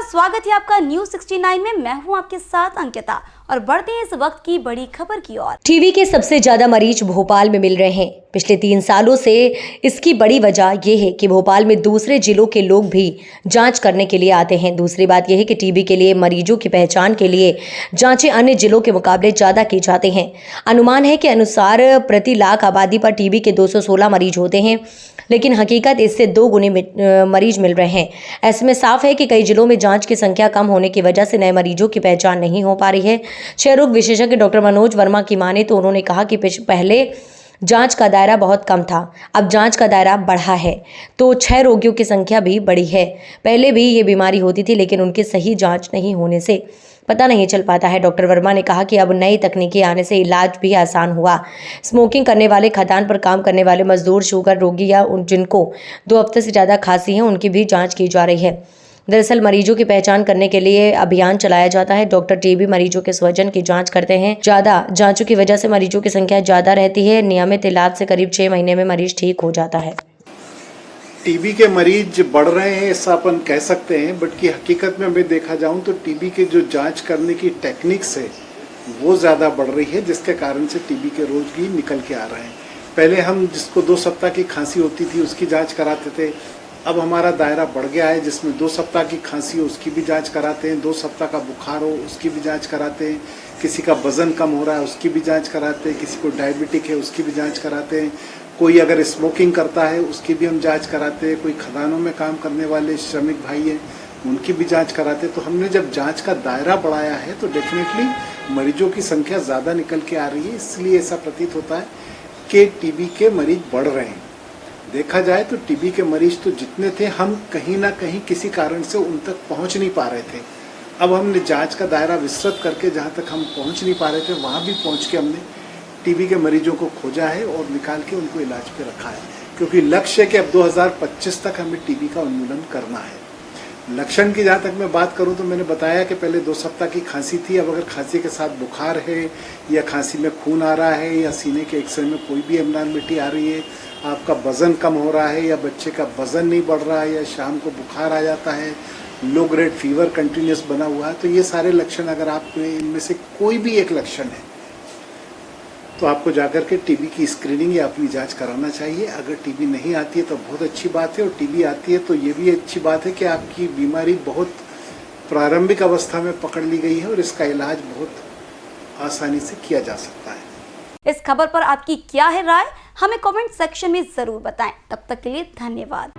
स्वागत है आपका न्यूज 69 में। मैं हूं आपके साथ अंकिता और बढ़ते हैं इस वक्त की बड़ी खबर की ओर। टीबी के सबसे ज्यादा मरीज भोपाल में मिल रहे हैं। पिछले 3 सालों से इसकी बड़ी वजह यह है कि भोपाल में दूसरे जिलों के लोग भी जांच करने के लिए आते हैं। दूसरी बात यह है कि टीबी के लिए मरीजों की पहचान के लिए जांचें अन्य जिलों के मुकाबले ज्यादा की जाती हैं। अनुमान है कि अनुसार प्रति लाख आबादी पर टीबी के 216 मरीज होते हैं, लेकिन हकीकत इससे 2 गुने मरीज मिल रहे हैं। ऐसे में साफ है कि कई जिलों में जांच की संख्या कम होने की वजह से नए मरीजों की पहचान नहीं हो पा रही है। क्षय रोग विशेषज्ञ डॉक्टर मनोज वर्मा की माने तो उन्होंने कहा कि पहले जांच का दायरा बहुत कम था, अब जांच का दायरा बढ़ा है तो क्षय रोगियों की संख्या भी बढ़ी है। पहले भी ये बीमारी होती थी, लेकिन उनकी सही जांच नहीं होने से पता नहीं चल पाता है। डॉक्टर वर्मा ने कहा कि अब नई तकनीकी आने से इलाज भी आसान हुआ। स्मोकिंग करने वाले, खदान पर काम करने वाले मजदूर, शुगर रोगी या जिनको 2 हफ्ते से ज़्यादा खांसी है, उनकी भी जांच की जा रही है। दरअसल मरीजों की पहचान करने के लिए अभियान चलाया जाता है। डॉक्टर टीबी मरीजों के स्वजन की जांच करते हैं। ज्यादा जांचों की वजह से मरीजों की संख्या ज्यादा रहती है। नियमित इलाज से करीब 6 महीने में मरीज ठीक हो जाता है। टीबी के मरीज बढ़ रहे हैं ऐसा अपन कह सकते हैं, बट की हकीकत में मैं देखा जाऊं तो टीबी के जो जांच करने की टेक्निक्स है वो ज़्यादा बढ़ रही है, जिसके कारण से टीबी के रोग भी निकल के आ रहे हैं। पहले हम जिसको 2 सप्ताह की खांसी होती थी उसकी जांच कराते थे, अब हमारा दायरा बढ़ गया है जिसमें 2 सप्ताह की खांसी हो उसकी भी जांच कराते हैं, 2 सप्ताह का बुखार हो उसकी भी जांच कराते हैं, किसी का वजन कम हो रहा है उसकी भी जांच कराते हैं, किसी को डायबिटिक है उसकी भी जांच कराते हैं, कोई अगर स्मोकिंग करता है उसकी भी हम जांच कराते हैं, कोई खदानों में काम करने वाले श्रमिक भाई हैं उनकी भी जांच कराते हैं। तो हमने जब जांच का दायरा बढ़ाया है तो डेफिनेटली मरीजों की संख्या ज़्यादा निकल के आ रही है, इसलिए ऐसा प्रतीत होता है कि टीबी के मरीज बढ़ रहे हैं। देखा जाए तो टीबी के मरीज तो जितने थे हम कहीं ना कहीं किसी कारण से उन तक पहुंच नहीं पा रहे थे। अब हमने जांच का दायरा विस्तृत करके जहां तक हम पहुंच नहीं पा रहे थे वहां भी पहुंच के हमने टीबी के मरीजों को खोजा है और निकाल के उनको इलाज पे रखा है, क्योंकि लक्ष्य है कि अब 2025 तक हमें टीबी का उन्मूलन करना है। लक्षण की जहाँ तक मैं बात करूँ तो मैंने बताया कि पहले 2 सप्ताह की खांसी थी, अब अगर खांसी के साथ बुखार है या खांसी में खून आ रहा है या सीने के एक्सरे में कोई भी एब्नॉर्मलिटी आ रही है, आपका वज़न कम हो रहा है या बच्चे का वज़न नहीं बढ़ रहा है या शाम को बुखार आ जाता है, लो ग्रेड फीवर कंटिन्यूस बना हुआ है, तो ये सारे लक्षण अगर आप इनमें से कोई भी एक लक्षण है तो आपको जाकर के टीबी की स्क्रीनिंग या अपनी जांच कराना चाहिए। अगर टीबी नहीं आती है तो बहुत अच्छी बात है, और टीबी आती है तो ये भी अच्छी बात है कि आपकी बीमारी बहुत प्रारंभिक अवस्था में पकड़ ली गई है और इसका इलाज बहुत आसानी से किया जा सकता है। इस खबर पर आपकी क्या है राय, हमें कमेंट सेक्शन में जरूर बताएं। तब तक के लिए धन्यवाद।